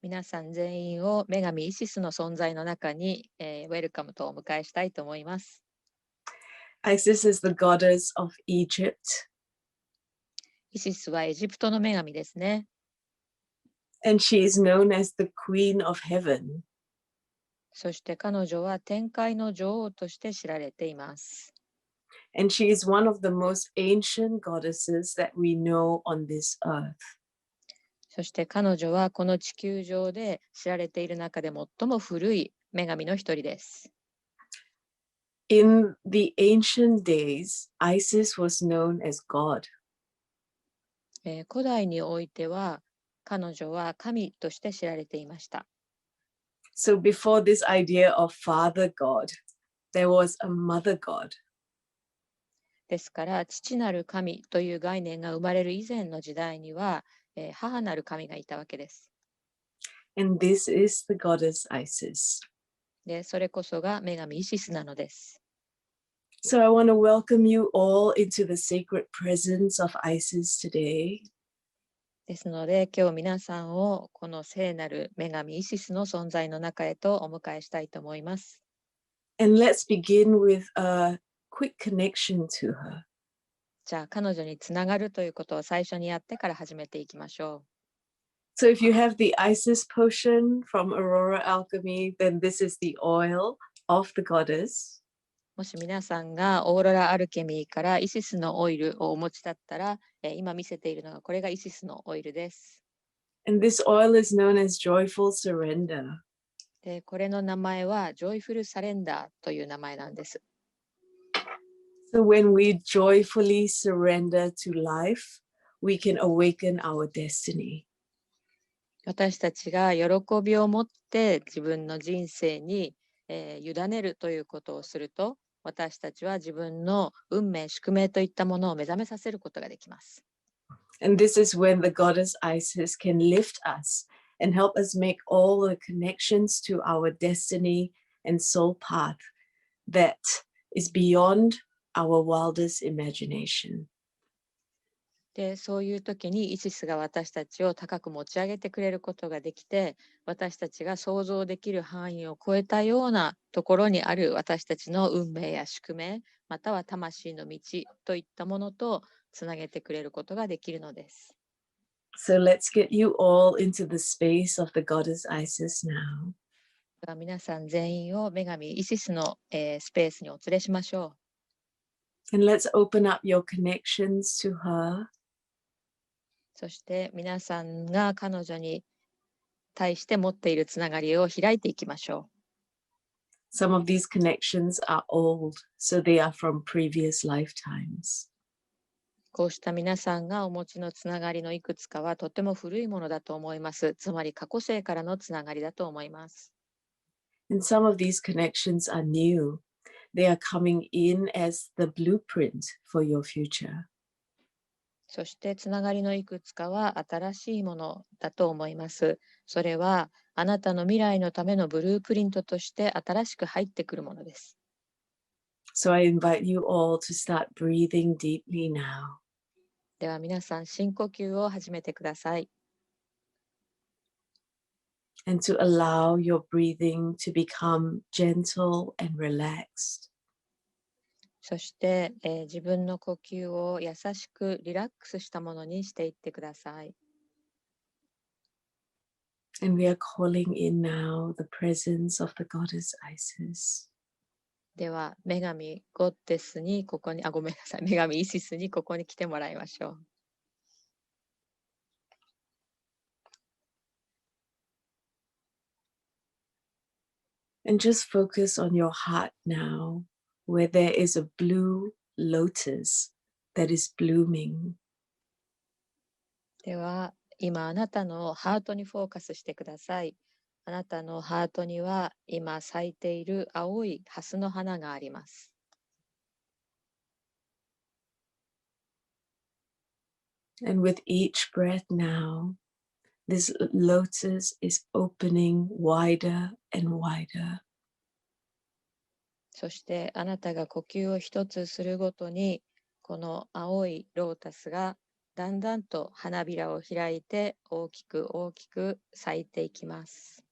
皆さん全員を女神イシスの存在の中に、ウェルカムとお迎えしたいと思います。Isis is the goddess of Egypt. イシスはエジプトの女神ですね。And she is known as the Queen of Heaven. そして彼女は天界の女王として知られています。And she is one of the most ancient goddesses that we know on this earth. そして彼女はこの地球上で知られている中で最も古い女神の一人です。In the ancient days, Isis was known as God. 古代においては彼女は神として知られていました。So before this idea of Father God, there was a Mother God. ですから父なる神という概念が生まれる以前の時代には、母なる神がいたわけです。And this is the goddess Isis. で、それこそが女神イシスなのです。So I want to welcome you all into the sacred presence of Isis today. ですので今日皆さんをこの聖なる女神イシスの存在の中へとお迎えしたいと思います。And let's begin with a quick connection to her. じゃあ彼女につながるということを最初にやってから始めていきましょう。So if you have the Isis potion from Aurora Alchemy, then this is the oil of the goddess. もし皆さんがオーロラアルケミーからイシスのオイルをお持ちだったら、今見せているのがこれがイシスのオイルです。And this oil is known as joyful surrender. で、これの名前はジョイフルサレンダーという名前なんです。So when we joyfully surrender to life, we can awaken our destiny. 私たちが喜びを持って自分の人生に、委ねるということをすると、私たちは自分の運命、宿命といったものを目覚めさせることができます。And this is when the goddess Isis can lift us and help us make all the connections to our destiny and soul path that is beyond our wildest imagination. で、そういう時にイシスが私たちを高く持ち上げてくれることができて、私たちが想像できる範囲を超えたようなところにある私たちの運命や宿命、または魂の道といったものとつなげてくれることができるのです。So let's get you all into the space of the goddess Isis now. では皆さん全員を女神イシスの、スペースにお連れしましょう。 And let's open up your connections to her. そして皆さんが彼女に対して持っているつながりを開いていきましょう。Some of these connections are old, so they are from previous lifetimes. こうした皆さんがお持ちのつながりのいくつかはとても古いものだと思います。つまり過去世からのつながりだと思います。And some of these connections are new. They are coming in as the blueprint for your future. そしてつながりのいくつかは新しいものだと思います。それはあなたの未来のためのブループリントとして新しく入ってくるものです。So I invite you all to start breathing deeply now. では皆さん深呼吸を始めてください。And to allow your breathing to become gentle and relaxed. そして、自分の呼吸を優しくリラックスしたものにしていってください。And we are calling in now the presence of the goddess Isis. では、女神ゴッデスにここに、ごめんなさい、女神イシスにここに来てもらいましょう。And just focus on your heart now, where there is a blue lotus that is blooming. では、今あなたのハートにフォーカスしてください。あなたのハートには今咲いている青いハスの花があります。And with each breath now, this lotus is opening wider and wider. そしてあなたが呼吸を一つするごとに、この青いロータスがだんだんと花びらを開いて大きく大きく咲いていきます。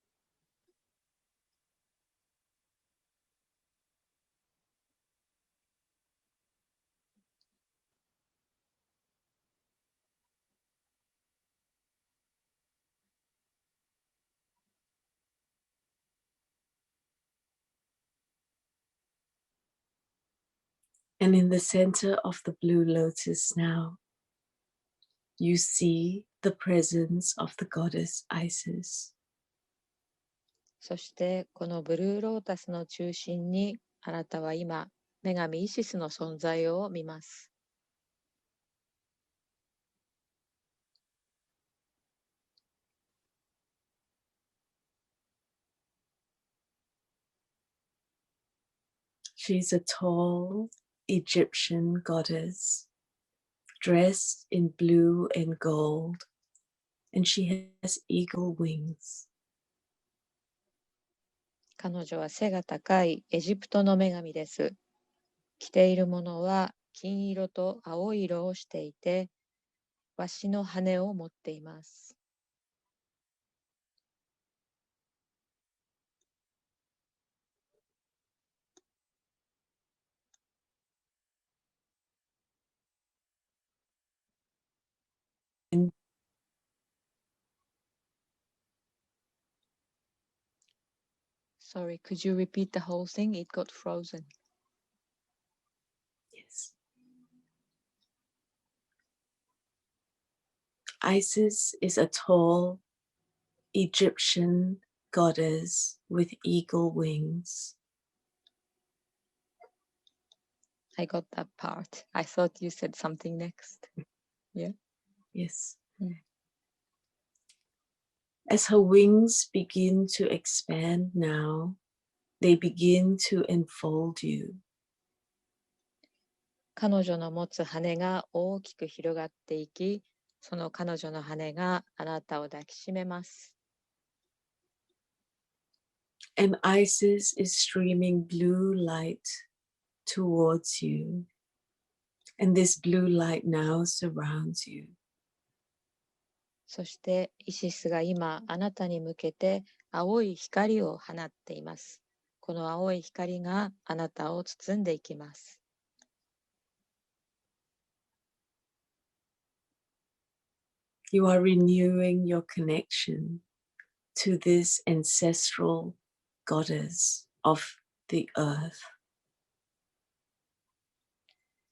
And in the center of the blue lotus now, you see the presence of the goddess Isis. そしてこのブルーロータスの中心にあなたは今、女神イシスの存在を見ます。She's a tall Egyptian goddess, dressed in blue and gold, and she has eagle wings. 彼女は背が高いエジプトの女神です。着ているものは金色と青色をしていて、ワシの羽を持っています。Sorry, could you repeat the whole thing? It got frozen. Yes. Isis is a tall Egyptian goddess with eagle wings. I got that part. I thought you said something next. Yeah? Yes. Mm. As her wings begin to expand now, they begin to enfold you. 彼女の持つ羽が大きく広がっていき、その彼女の羽があなたを抱きしめます。And Isis is streaming blue light towards you. And this blue light now surrounds you. そしてイシスが今あなたに向けて青い光を放っています。この青い光があなたを包んでいきます。You are renewing your connection to this ancestral goddess of the earth.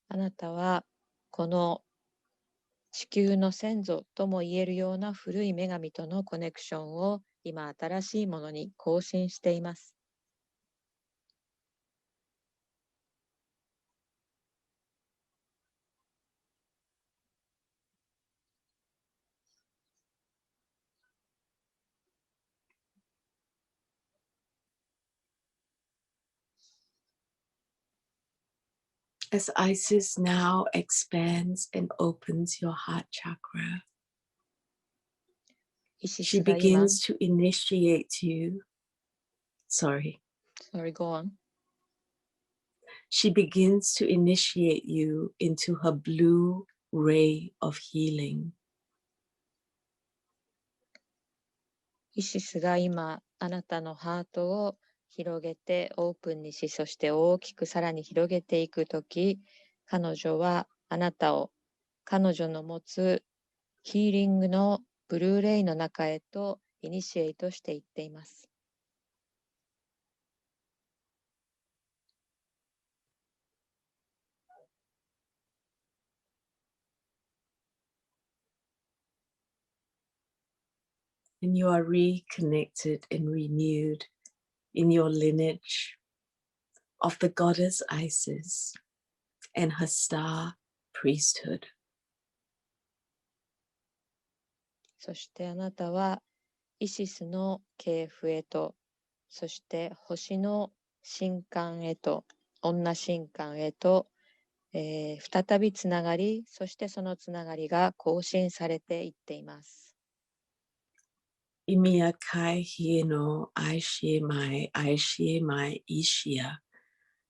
あなたはこの地球の先祖とも言えるような古い女神とのコネクションを今新しいものに更新しています。As Isis now expands and opens your heart chakra, イシ she スが今、 begins to initiate you. Sorry. Sorry, go on. She begins to initiate you into her blue ray of healing. イシスが今あなたのハートを広げてオープンにし、そして大きくさらに広げていくとき、彼女はあなたを彼女の持つヒーリングのブルーレイの中へとイニシエイトしていっています。And you are reconnected and renewed in your lineage of the goddess Isis and her star priesthood. そしてあなたはイシスの系譜へと、そして星の神官へと、女神官へと、再びつながり、そしてそのつながりが更新されていっています。Imiya kai hieno aishie mai ishia.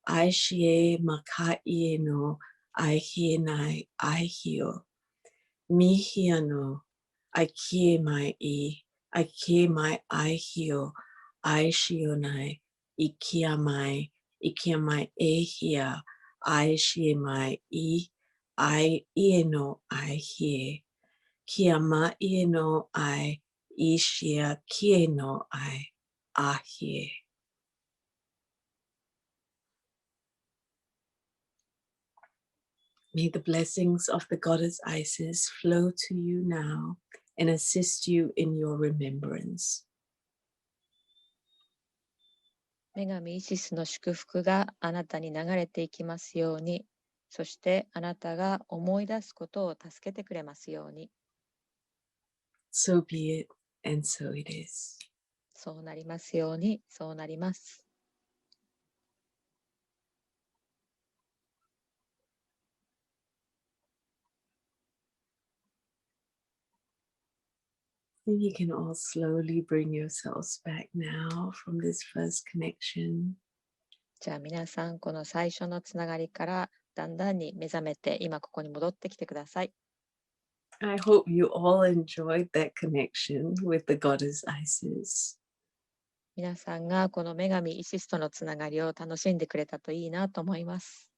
Aishie makai no aihienai aihio. Mihia no, I kie mai I kie mai I hio, I shionai, ikia mai e hia, I shie mai I no I hie, kia ma no I shia kie no I ahie. May the blessings of the goddess Isis flow to you now and assist you in your remembrance. 女神イシスの祝福があなたに流れていきますように、そしてあなたが思い出すことを助けてくれますように。So be it, and so it is. そうなりますように、そうなります。And you can all slowly bring yourselves back now from this first connection. じゃあ皆さん、この最初のつながりからだんだんに目覚めて、今ここに戻ってきてください。I hope you all enjoyed that connection with the goddess Isis. 皆さんがこの女神イシスとのつながりを楽しんでくれたといいなと思います。